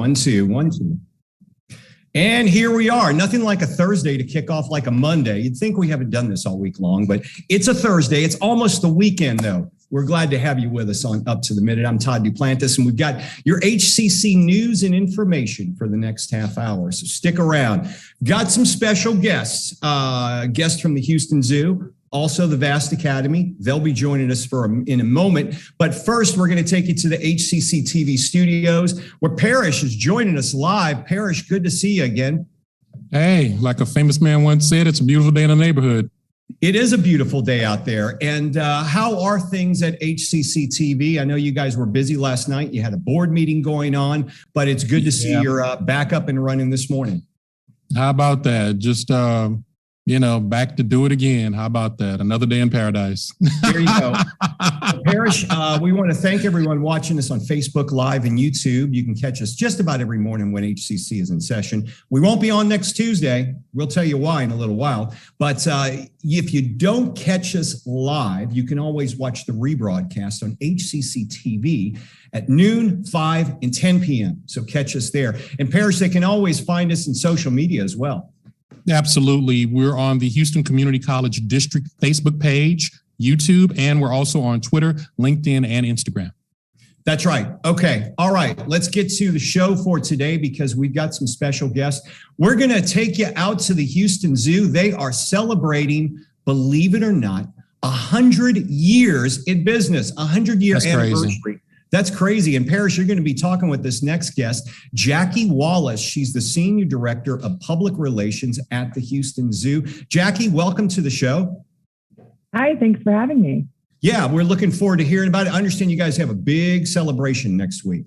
1, 2, 1, 2. And here we are. Nothing like a Thursday to kick off like a Monday. You'd think we haven't done this all week long, but it's a Thursday. It's almost the weekend, though. We're glad to have you with us on Up to the Minute. I'm Todd Duplantis, and we've got your HCC news and information for the next half hour. So stick around. Got some special guests. Guests from the Houston Zoo, also the Vast Academy. They'll be joining us in a moment. But first, we're going to take you to the HCCTV studios, where Parrish is joining us live. Parrish, good to see you again. Hey, like a famous man once said, it's a beautiful day in the neighborhood. It is a beautiful day out there. And how are things at HCCTV? I know you guys were busy last night. You had a board meeting going on, but it's good to see you're back up and running this morning. How about that? Just, back to do it again. How about that? Another day in paradise. There you go. Parrish, we want to thank everyone watching us on Facebook Live and YouTube. You can catch us just about every morning when HCC is in session. We won't be on next Tuesday. We'll tell you why in a little while. But if you don't catch us live, you can always watch the rebroadcast on HCC TV at noon, 5, and 10 p.m. So catch us there. And Parrish, they can always find us in social media as well. Absolutely. We're on the Houston Community College District Facebook page, YouTube, and we're also on Twitter, LinkedIn, and Instagram. That's right. Okay. All right. Let's get to the show for today because we've got some special guests. We're going to take you out to the Houston Zoo. They are celebrating, believe it or not, 100 years in business, 100-year anniversary. Crazy. That's crazy. And Parrish, you're going to be talking with this next guest, Jackie Wallace. She's the Senior Director of Public Relations at the Houston Zoo. Jackie, welcome to the show. Hi, thanks for having me. Yeah, we're looking forward to hearing about it. I understand you guys have a big celebration next week.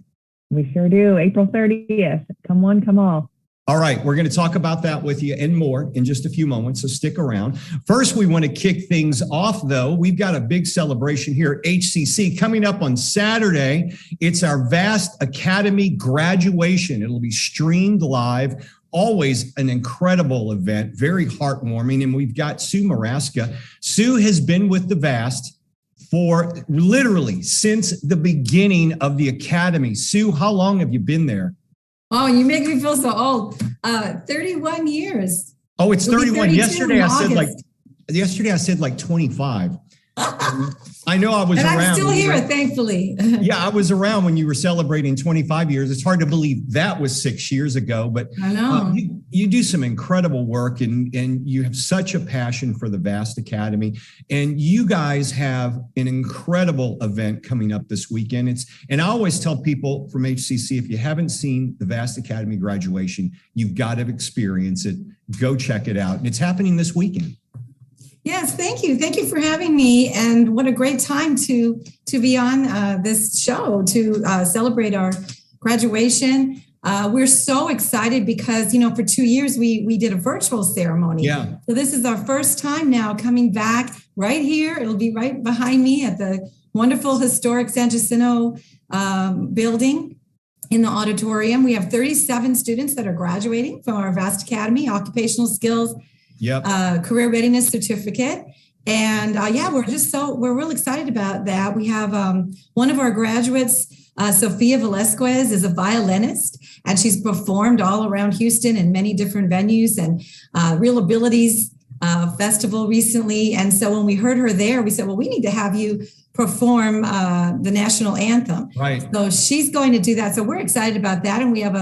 We sure do. April 30th. Come one, come all. All right, we're going to talk about that with you and more in just a few moments, so stick around. First, we want to kick things off, though. We've got a big celebration here at HCC coming up on Saturday. It's our Vast Academy graduation. It'll be streamed live. Always an incredible event, very heartwarming. And we've got Sue Moraska. Sue has been with the Vast for literally since the beginning of the Academy. Sue, how long have you been there? Oh, you make me feel so old. 31 years. Oh, it's 31. Yesterday I said like 25. I know I was around. I'm still here, thankfully. Yeah, I was around when you were celebrating 25 years. It's hard to believe that was 6 years ago, but I know. You do some incredible work and you have such a passion for the Vast Academy. And you guys have an incredible event coming up this weekend. And I always tell people from HCC, if you haven't seen the Vast Academy graduation, you've got to experience it. Go check it out. And it's happening this weekend. Yes, thank you. Thank you for having me. And what a great time to be on this show to celebrate our graduation. We're so excited because, for 2 years we did a virtual ceremony. Yeah. So this is our first time now coming back right here. It'll be right behind me at the wonderful historic San Jacinto building in the auditorium. We have 37 students that are graduating from our Vast Academy, occupational skills, career readiness certificate. And we're real excited about that. We have one of our graduates, Sophia Velasquez, is a violinist, and she's performed all around Houston in many different venues and Real Abilities Festival recently. And so when we heard her there, we said, well, we need to have you perform the national anthem. Right. So she's going to do that. So we're excited about that. And we have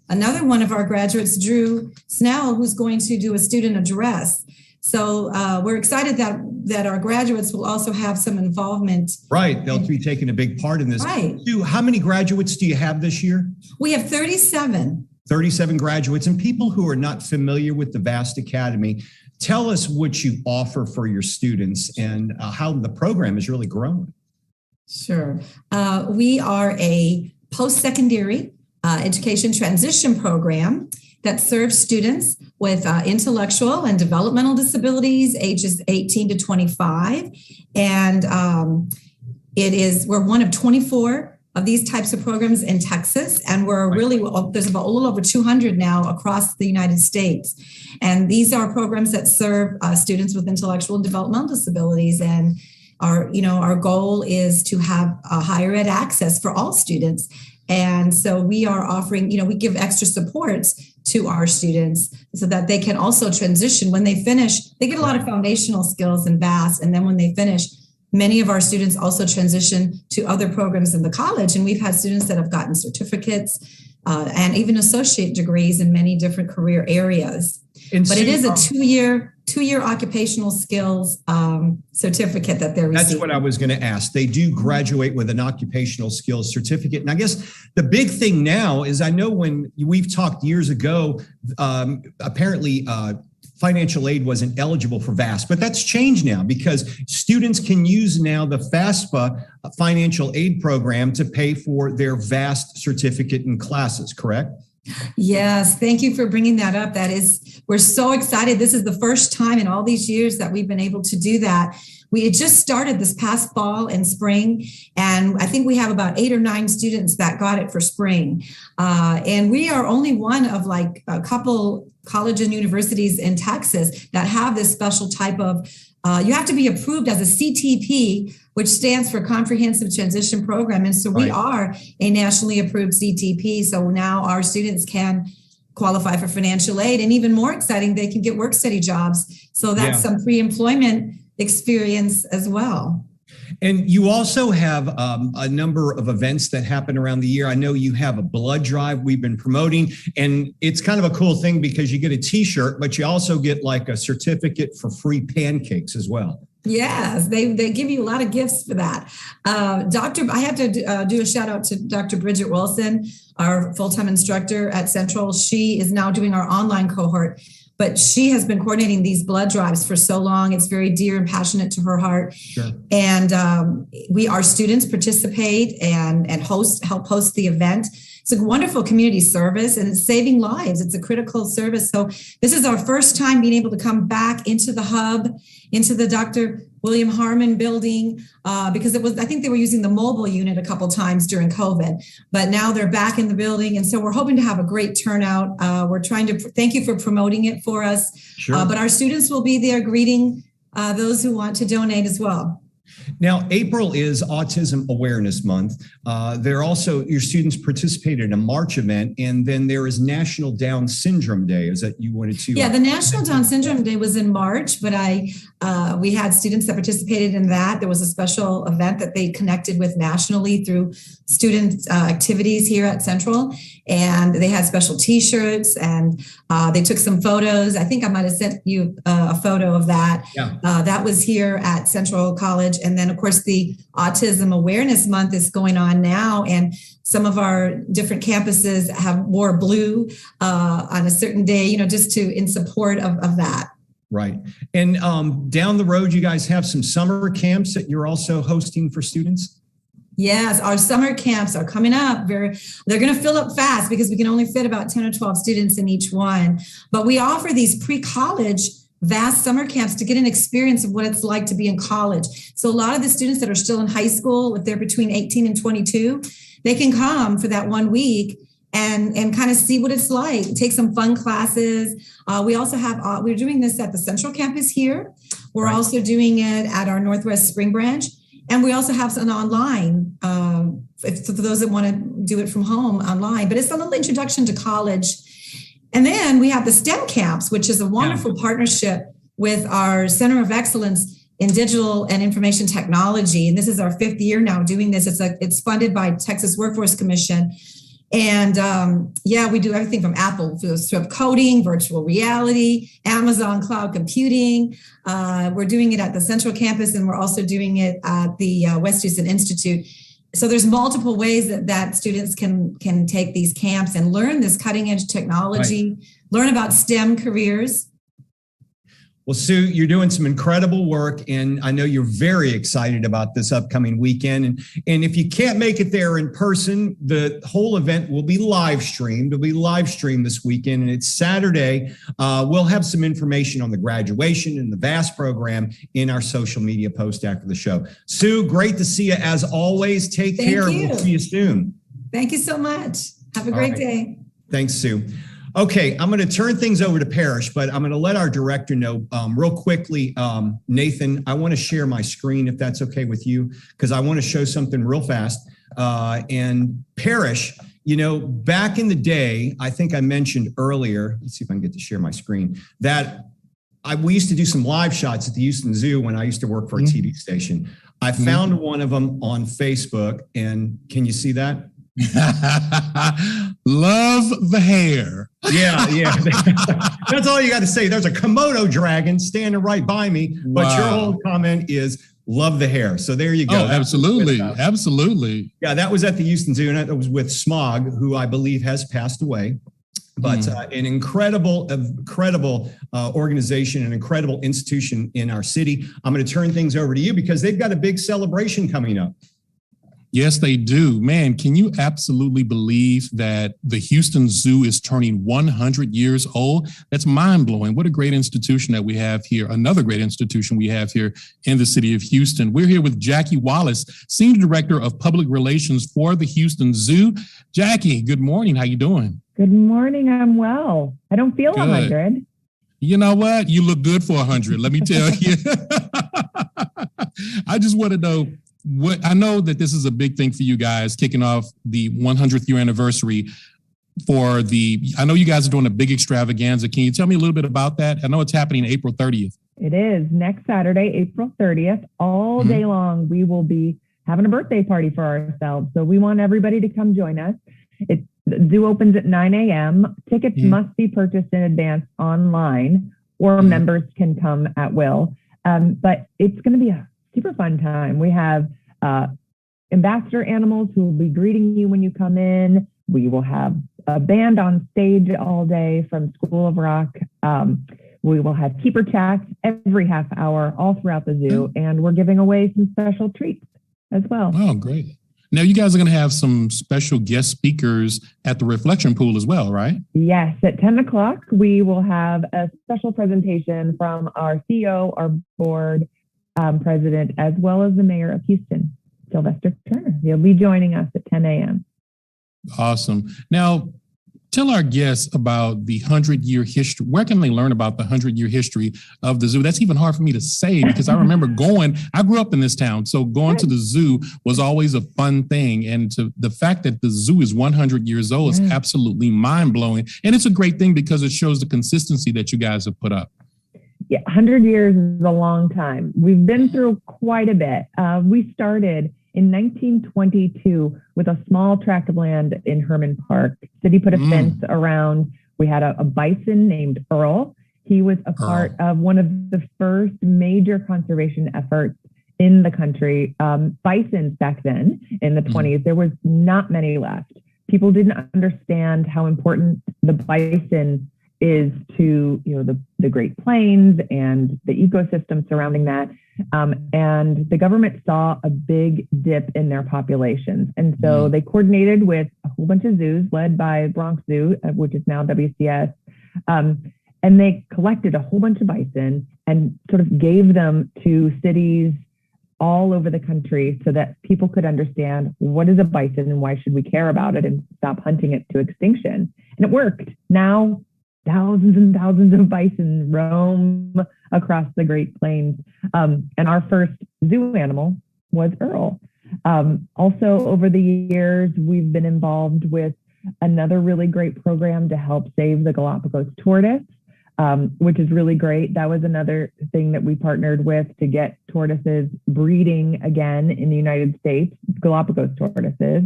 another one of our graduates, Drew Snell, who's going to do a student address. So we're excited that our graduates will also have some involvement. Right. They'll be taking a big part in this. Right. How many graduates do you have this year? We have 37. 37 graduates. And people who are not familiar with the Vast Academy, tell us what you offer for your students and how the program has really grown. Sure. We are a post-secondary education transition program that serves students with intellectual and developmental disabilities, ages 18 to 25. And we're one of 24 of these types of programs in Texas. And there's about a little over 200 now across the United States. And these are programs that serve students with intellectual and developmental disabilities. And our goal is to have higher ed access for all students. And so we are offering, we give extra supports to our students so that they can also transition when they finish. They get a lot of foundational skills in Vast. And then when they finish, many of our students also transition to other programs in the college. And we've had students that have gotten certificates and even associate degrees in many different career areas. But it is a two-year occupational skills certificate that they're receiving. That's what I was going to ask. They do graduate with an occupational skills certificate. And I guess the big thing now is, I know when we've talked years ago, apparently financial aid wasn't eligible for VAST, but that's changed now because students can use now the FAFSA financial aid program to pay for their VAST certificate and classes, correct? Yes, thank you for bringing that up. We're so excited. This is the first time in all these years that we've been able to do that. We had just started this past fall and spring, and I think we have about 8 or 9 students that got it for spring. And we are only one of like a couple colleges and universities in Texas that have this special type of, you have to be approved as a CTP, which stands for Comprehensive Transition Program. And so we are a nationally approved CTP. So now our students can qualify for financial aid, and even more exciting, they can get work study jobs. So that's some pre-employment experience as well. And you also have a number of events that happen around the year. I know you have a blood drive we've been promoting, and it's kind of a cool thing because you get a t-shirt, but you also get like a certificate for free pancakes as well. Yes, they give you a lot of gifts for that. I have to do a shout out to Dr. Bridget Wilson, our full-time instructor at Central. She is now doing our online cohort, but she has been coordinating these blood drives for so long. It's very dear and passionate to her heart. Sure. And our students participate and help host the event. It's a wonderful community service, and it's saving lives. It's a critical service. So this is our first time being able to come back into the hub, into the Dr. William Harmon building, because I think they were using the mobile unit a couple times during COVID, but now they're back in the building. And so we're hoping to have a great turnout. We're trying to thank you for promoting it for us. Sure. But our students will be there greeting those who want to donate as well. Now, April is Autism Awareness Month. Your students participated in a March event, and then there is National Down Syndrome Day. Is that you wanted to? Yeah, the National Down Syndrome Day was in March, but we had students that participated in that. There was a special event that they connected with nationally through student activities here at Central, and they had special T-shirts, and they took some photos. I think I might have sent you a photo of that. Yeah. That was here at Central College. And then, of course, the Autism Awareness Month is going on now, and some of our different campuses wore blue on a certain day, just in support of that. Right. And down the road, you guys have some summer camps that you're also hosting for students? Yes, our summer camps are coming up. They're going to fill up fast because we can only fit about 10 or 12 students in each one. But we offer these pre-college Vast summer camps to get an experience of what it's like to be in college. So a lot of the students that are still in high school, if they're between 18 and 22, they can come for that 1 week and kind of see what it's like, take some fun classes. We also have, we're doing this at the Central Campus here. We're also doing it at our Northwest Spring Branch. And we also have an online, for those that want to do it from home online, but it's a little introduction to college. And then we have the STEM camps, which is a wonderful partnership with our Center of Excellence in Digital and Information Technology. And this is our 5th year now doing this. It's funded by Texas Workforce Commission. And we do everything from Apple to coding, virtual reality, Amazon cloud computing. We're doing it at the Central Campus, and we're also doing it at the West Houston Institute. So there's multiple ways that students can take these camps and learn this cutting edge technology, learn about STEM careers. Well, Sue, you're doing some incredible work, and I know you're very excited about this upcoming weekend. And if you can't make it there in person, the whole event will be live streamed. It'll be live streamed this weekend, and it's Saturday. We'll have some information on the graduation and the VAST program in our social media post after the show. Sue, great to see you as always. Take care, and we'll see you soon. Thank you so much. Have a great day. Thanks, Sue. Okay, I'm going to turn things over to Parrish, but I'm going to let our director know real quickly. Nathan, I want to share my screen if that's okay with you, because I want to show something real fast. And Parrish, back in the day, I think I mentioned earlier, let's see if I can get to share my screen, that we used to do some live shots at the Houston Zoo when I used to work for a TV station. I found one of them on Facebook, and can you see that? Love the hair. Yeah. That's all you got to say. There's a Komodo dragon standing right by me, but your whole comment is love the hair. So there you go. Oh, absolutely. Absolutely. Yeah, that was at the Houston Zoo, and that was with Smog, who I believe has passed away. But an incredible organization, an incredible institution in our city. I'm going to turn things over to you because they've got a big celebration coming up. Yes, they do. Man, can you absolutely believe that the Houston Zoo is turning 100 years old? That's mind-blowing. What a great institution that we have here. Another great institution we have here in the city of Houston. We're here with Jackie Wallace, Senior Director of Public Relations for the Houston Zoo. Jackie, good morning. How you doing? Good morning. I'm well. I don't feel 100. You know what? You look good for 100. Let me tell you. I just want to know, I know that this is a big thing for you guys, kicking off the 100th year anniversary I know you guys are doing a big extravaganza. Can you tell me a little bit about that? I know it's happening April 30th. It is next Saturday, April 30th, all day long. We will be having a birthday party for ourselves. So we want everybody to come join us. The zoo opens at 9 a.m. Tickets must be purchased in advance online, or members can come at will. But it's going to be a super fun time. We have ambassador animals who will be greeting you when you come in. We will have a band on stage all day from School of Rock. We will have keeper chats every half hour all throughout the zoo. And we're giving away some special treats as well. Oh, great. Now, you guys are going to have some special guest speakers at the reflection pool as well, right? Yes. At 10 o'clock, we will have a special presentation from our CEO, our board president, as well as the mayor of Houston, Sylvester Turner. He'll be joining us at 10 a.m. Awesome. Now, tell our guests about the 100-year history. Where can they learn about the 100-year history of the zoo? That's even hard for me to say because I remember I grew up in this town, so going to the zoo was always a fun thing. And the fact that the zoo is 100 years old is absolutely mind-blowing. And it's a great thing because it shows the consistency that you guys have put up. Yeah, 100 years is a long time. We've been through quite a bit. We started in 1922 with a small tract of land in Herman Park. City put a fence around. We had a bison named Earl. He was a part of one of the first major conservation efforts in the country. Bisons back then in the 20s, there was not many left. People didn't understand how important the bison is to the Great Plains and the ecosystem surrounding that. And the government saw a big dip in their populations. And so they coordinated with a whole bunch of zoos led by Bronx Zoo, which is now WCS. And they collected a whole bunch of bison and sort of gave them to cities all over the country so that people could understand what is a bison and why should we care about it and stop hunting it to extinction. And it worked. Now, thousands and thousands of bison roam across the Great Plains. And our first zoo animal was Earl. Also, over the years, we've been involved with another really great program to help save the Galapagos Tortoise, which is really great. That was another thing that we partnered with to get tortoises breeding again in the United States, Galapagos tortoises.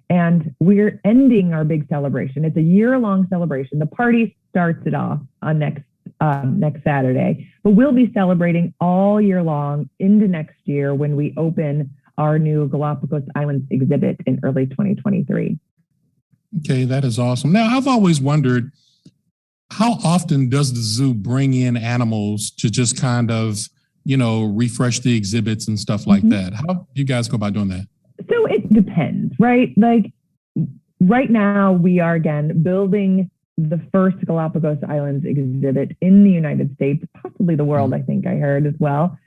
And we're ending our big celebration. It's a year-long celebration. The party starts it off on next Saturday, but we'll be celebrating all year long into next year when we open our new Galapagos Islands exhibit in early 2023. Okay, that is awesome. Now, I've always wondered, how often does the zoo bring in animals to just kind of, refresh the exhibits and stuff like that? How do you guys go about doing that? So it depends, right? Like right now we are again building the first Galapagos Islands exhibit in the United States, possibly the world, I think I heard as well.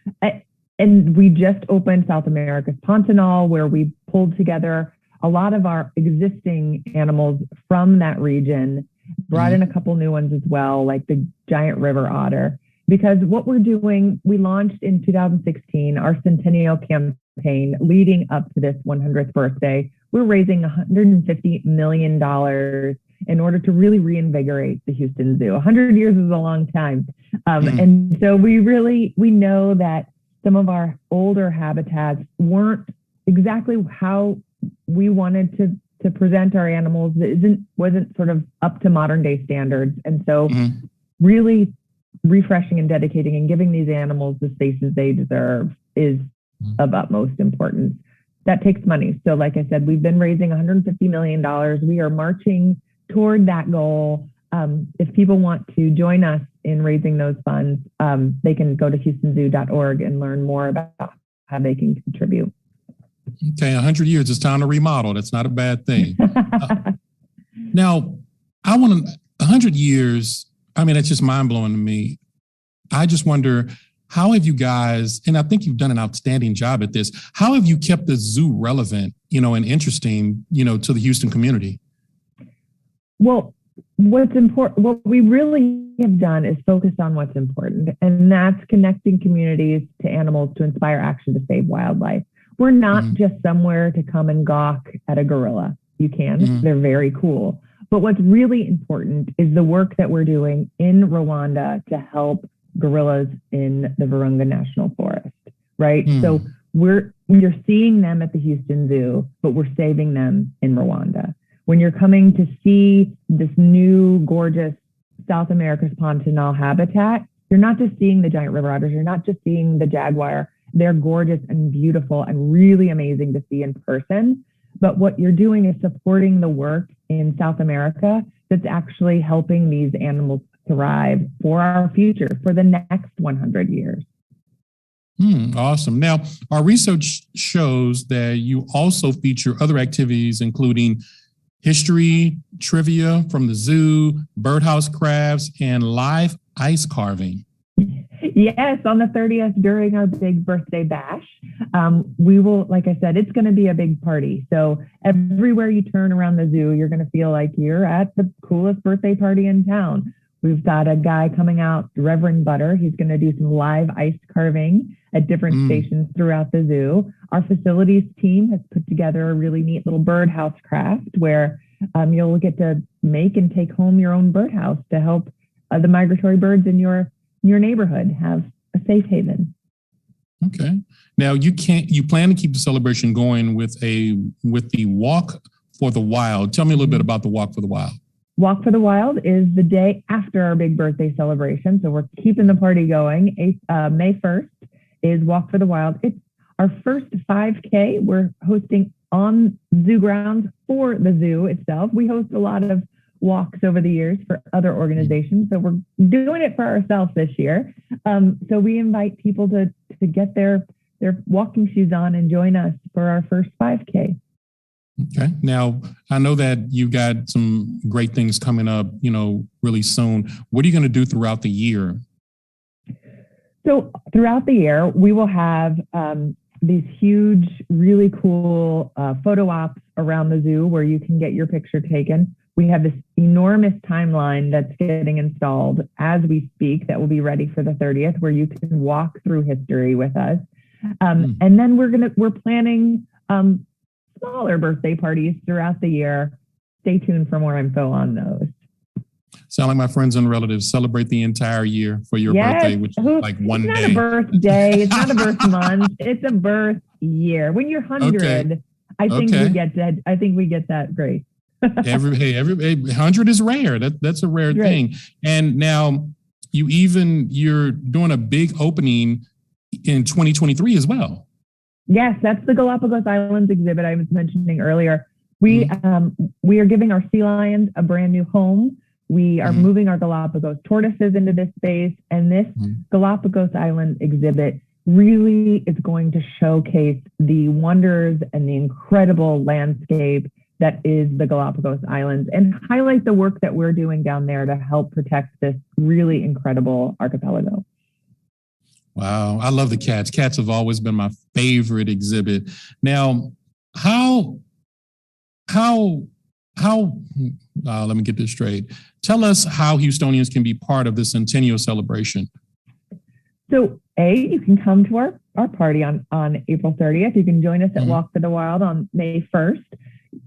And we just opened South America's Pantanal, where we pulled together a lot of our existing animals from that region, brought in a couple new ones as well, like the giant river otter. because what we're doing, we launched in 2016, our centennial campaign leading up to this 100th birthday. We're raising $150 million in order to really reinvigorate the Houston Zoo. 100 years is a long time. And so we know that some of our older habitats weren't exactly how we wanted to present our animals. It wasn't sort of up to modern day standards. And so really refreshing and dedicating and giving these animals the spaces they deserve is of utmost importance. That takes money. So like I said, we've been raising $150 million. We are marching toward that goal. If people want to join us in raising those funds, they can go to houstonzoo.org and learn more about how they can contribute. Okay, 100 years, it's time to remodel. That's not a bad thing. Now, 100 years, I mean, it's just mind-blowing to me. I just wonder, how have you guys, and I think you've done an outstanding job at this, how have you kept the zoo relevant, and interesting, to the Houston community? Well, what's important, what we really have done is focus on what's important, and that's connecting communities to animals to inspire action to save wildlife. We're not just somewhere to come and gawk at a gorilla. You can, they're very cool. But what's really important is the work that we're doing in Rwanda to help gorillas in the Virunga National Forest, right? So you're seeing them at the Houston Zoo, but we're saving them in Rwanda. When you're coming to see this new gorgeous South America's Pantanal habitat, you're not just seeing the giant river otters, you're not just seeing the jaguar. They're gorgeous and beautiful and really amazing to see in person. But what you're doing is supporting the work in South America that's actually helping these animals thrive for our future, for the next 100 years. Awesome. Now, our research shows that you also feature other activities, including history, trivia from the zoo, birdhouse crafts, and live ice carving. Yes, on the 30th during our big birthday bash, we will, like I said, it's going to be a big party. So everywhere you turn around the zoo, you're going to feel like you're at the coolest birthday party in town. We've got a guy coming out, Reverend Butter. He's going to do some live ice carving at different stations throughout the zoo. Our facilities team has put together a really neat little birdhouse craft where you'll get to make and take home your own birdhouse to help the migratory birds in your neighborhood have a safe haven. Okay. Now you plan to keep the celebration going with the Walk for the Wild. Tell me a little bit about the Walk for the Wild. Walk for the Wild is the day after our big birthday celebration. So we're keeping the party going. May 1st is Walk for the Wild. It's our first 5K we're hosting on zoo grounds for the zoo itself. We host a lot of walks over the years for other organizations. So we're doing it for ourselves this year. So we invite people to get their walking shoes on and join us for our first 5K. Okay. Now, I know that you got some great things coming up, really soon. What are you going to do throughout the year? So throughout the year, we will have these huge, really cool photo ops around the zoo where you can get your picture taken. We have this enormous timeline that's getting installed as we speak that will be ready for the 30th, where you can walk through history with us. And then we're planning smaller birthday parties throughout the year. Stay tuned for more info on those. Sound like my friends and relatives celebrate the entire year for your birthday, which is like one day. It's not a birthday. It's not a birth month. It's a birth year. When you're 100, I think we get that grace. every 100 is rare. That's a rare thing. And now you're doing a big opening in 2023 as well. Yes, that's the Galapagos Islands exhibit I was mentioning earlier. We are giving our sea lions a brand new home. We are moving our Galapagos tortoises into this space, and this Galapagos Island exhibit really is going to showcase the wonders and the incredible landscape that is the Galapagos Islands and highlight the work that we're doing down there to help protect this really incredible archipelago. Wow. I love the cats. Cats have always been my favorite exhibit. Now, let me get this straight. Tell us how Houstonians can be part of this centennial celebration. So you can come to our party on April 30th. You can join us at Walk for the Wild on May 1st.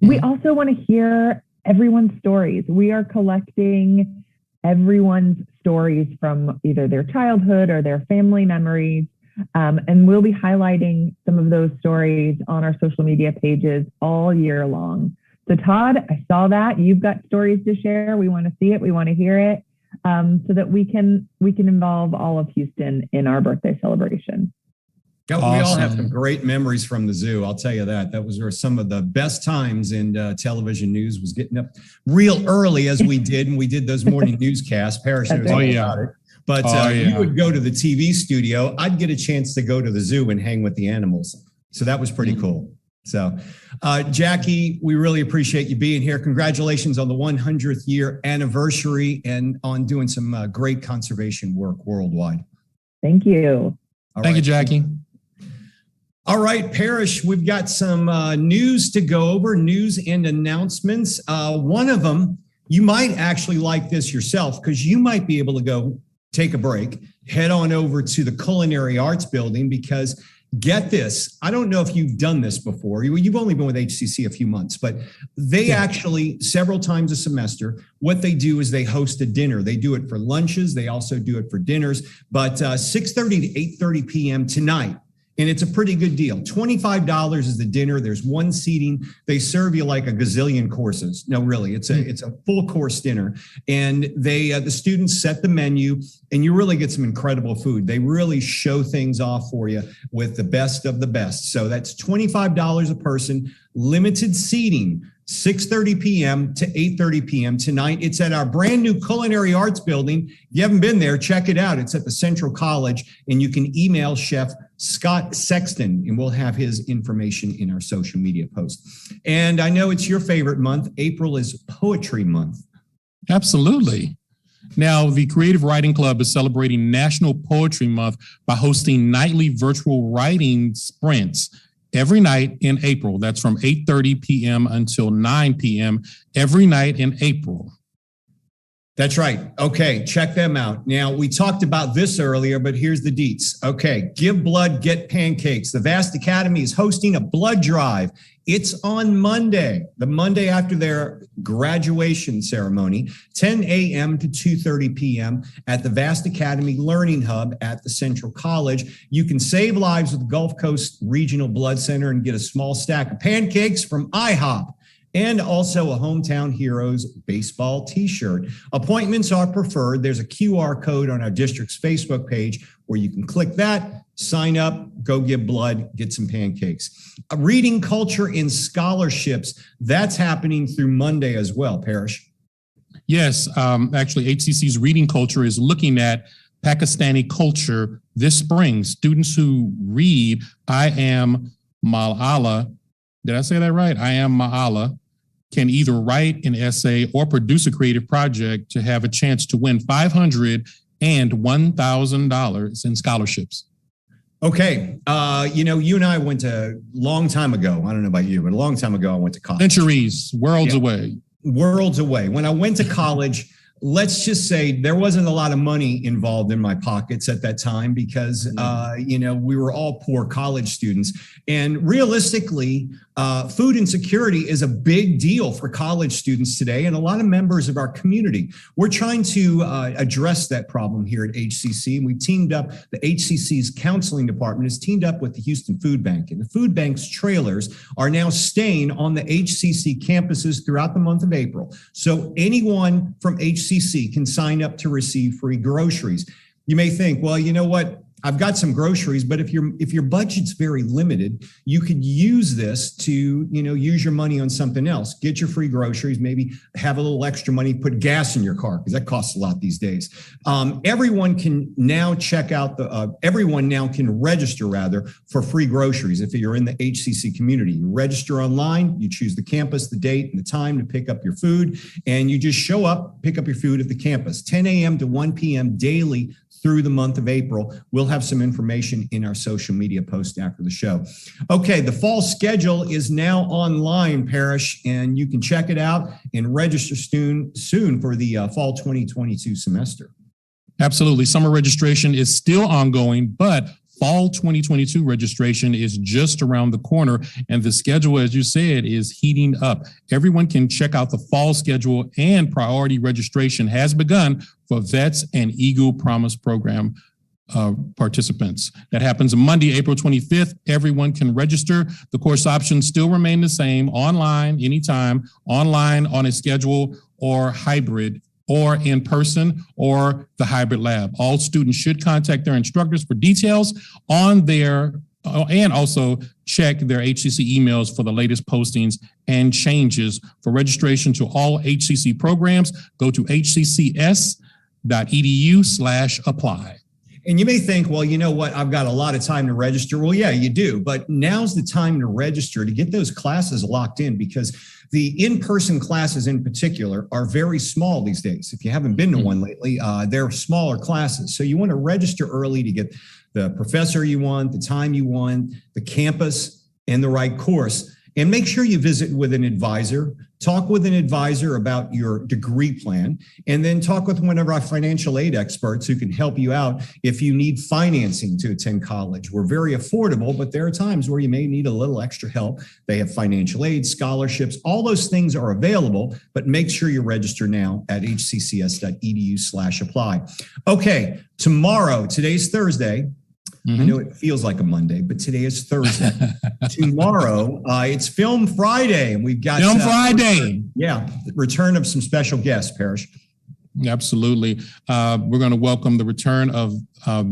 We also want to hear everyone's stories. We are collecting everyone's stories from either their childhood or their family memories. And we'll be highlighting some of those stories on our social media pages all year long. So Todd, I saw that. You've got stories to share. We want to see it. We want to hear it, so that we can involve all of Houston in our birthday celebration. Yeah, we all have some great memories from the zoo. I'll tell you that. That was where some of the best times in television news was getting up real early as we did. And we did those morning newscasts. Parrish knows all about it. But you would go to the TV studio. I'd get a chance to go to the zoo and hang with the animals. So that was pretty cool. So, Jackie, we really appreciate you being here. Congratulations on the 100th year anniversary and on doing some great conservation work worldwide. Thank you. Thank you, Jackie. All right, Parrish, we've got some news to go over, news and announcements. One of them, you might actually like this yourself because you might be able to go take a break, head on over to the Culinary Arts Building because get this, I don't know if you've done this before. You've only been with HCC a few months, but they actually, several times a semester, what they do is they host a dinner. They do it for lunches. They also do it for dinners, but 6:30 to 8:30 p.m. tonight. And it's a pretty good deal. $25 is the dinner. There's one seating. They serve you like a gazillion courses. No, really, it's a full course dinner. And the students set the menu, and you really get some incredible food. They really show things off for you with the best of the best. So that's $25 a person, limited seating. 6:30 p.m. to 8:30 p.m. tonight. It's at our brand new Culinary Arts Building. If you haven't been there, check it out. It's at the Central College, and you can email Chef Scott Sexton, and we'll have his information in our social media post. And I know it's your favorite month. April is Poetry Month. Absolutely. Now, the Creative Writing Club is celebrating National Poetry Month by hosting nightly virtual writing sprints every night in April. That's from 8:30 p.m. until 9 p.m. every night in April. That's right. Okay, check them out. Now, we talked about this earlier, but here's the deets. Okay, give blood, get pancakes. The Vast Academy is hosting a blood drive. It's on Monday, the Monday after their graduation ceremony, 10 a.m. to 2:30 p.m. at the Vast Academy Learning Hub at the Central College. You can save lives with the Gulf Coast Regional Blood Center and get a small stack of pancakes from IHOP. And also a Hometown Heroes baseball t-shirt. Appointments are preferred. There's a QR code on our district's Facebook page where you can click that, sign up, go give blood, get some pancakes. Reading culture and scholarships, that's happening through Monday as well, Parrish. Yes, actually HCC's reading culture is looking at Pakistani culture this spring. Students who read I Am Malala, did I say that right? I Am Malala, can either write an essay or produce a creative project to have a chance to win $500 and $1,000 in scholarships. Okay. You and I went to a long time ago. I don't know about you, but a long time ago, I went to college. Centuries, worlds away. Worlds away. When I went to college, let's just say there wasn't a lot of money involved in my pockets at that time because, we were all poor college students. And realistically, food insecurity is a big deal for college students today and a lot of members of our community. We're trying to address that problem here at HCC. We teamed up, the HCC's counseling department has teamed up with the Houston Food Bank. And the food bank's trailers are now staying on the HCC campuses throughout the month of April. So anyone from HCC can sign up to receive free groceries. You may think, well, you know what? I've got some groceries, but if your budget's very limited, you could use this to, use your money on something else. Get your free groceries, maybe have a little extra money, put gas in your car because that costs a lot these days. Everyone can now register for free groceries. If you're in the HCC community, you register online, you choose the campus, the date and the time to pick up your food, and you just show up, pick up your food at the campus, 10 a.m. to 1 p.m. daily through the month of April. We'll have some information in our social media post after the show. Okay, the fall schedule is now online, Parrish, and you can check it out and register soon for the fall 2022 semester. Absolutely. Summer registration is still ongoing, but fall 2022 registration is just around the corner. And the schedule, as you said, is heating up. Everyone can check out the fall schedule, and priority registration has begun for Vets and Eagle Promise Program participants. That happens Monday, April 25th. Everyone can register. The course options still remain the same: online, anytime, online on a schedule, or hybrid, or in person, or the hybrid lab. All students should contact their instructors for details on their, and also check their HCC emails for the latest postings and changes. For registration to all HCC programs, go to hccs.edu/apply. And you may think, well, you know what, I've got a lot of time to register. Well, yeah, you do. But now's the time to register to get those classes locked in, because the in-person classes in particular are very small these days. If you haven't been to one lately, they're smaller classes. So you want to register early to get the professor you want, the time you want, the campus, and the right course. And make sure you visit with an advisor. Talk with an advisor about your degree plan, and then talk with one of our financial aid experts who can help you out if you need financing to attend college. We're very affordable, but there are times where you may need a little extra help. They have financial aid, scholarships, all those things are available, but make sure you register now at hccs.edu/apply. Okay, tomorrow, today's Thursday. I know it feels like a Monday, but today is Thursday. Tomorrow, it's Film Friday, and we've got Film Friday. Return of some special guests, Parrish. Absolutely. We're going to welcome the return of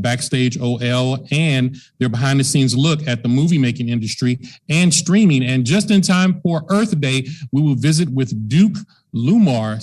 Backstage OL and their behind the scenes look at the movie making industry and streaming. And just in time for Earth Day, we will visit with the Duke Lumar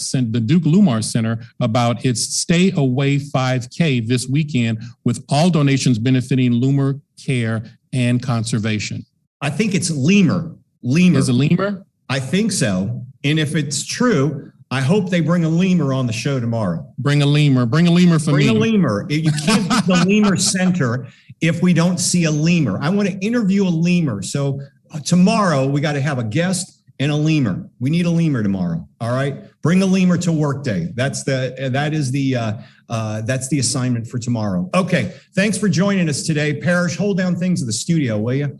Center about its Stay Away 5K this weekend, with all donations benefiting Lumar Care and Conservation. I think it's lemur. Is it lemur? I think so. And if it's true, I hope they bring a lemur on the show tomorrow. Bring a lemur for me. Bring a lemur. You can't be the Lemur Center if we don't see a lemur. I want to interview a lemur. So tomorrow we got to have a guest and a lemur. We need a lemur tomorrow. All right. Bring a lemur to work day. That's the assignment for tomorrow. Okay. Thanks for joining us today. Parrish, hold down things in the studio, will you?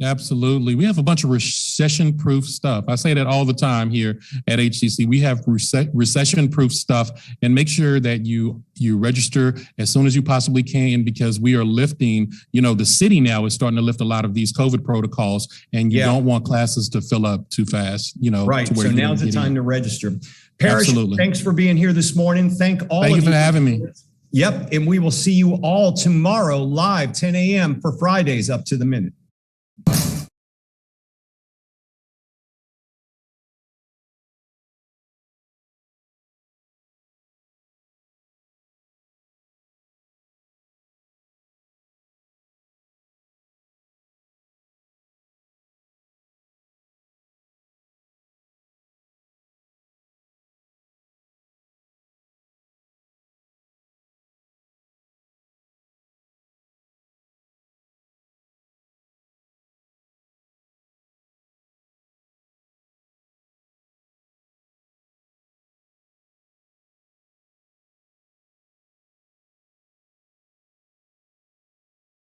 Absolutely. We have a bunch of recession-proof stuff. I say that all the time here at HCC. We have recession-proof stuff, and make sure that you register as soon as you possibly can, because we are lifting, the city now is starting to lift a lot of these COVID protocols, and you don't want classes to fill up too fast, Right. To where so now's the time to register. Parrish, Absolutely. Thanks for being here this morning. Thank you for having me. Yep. And we will see you all tomorrow live, 10 a.m. for Fridays up to the minute.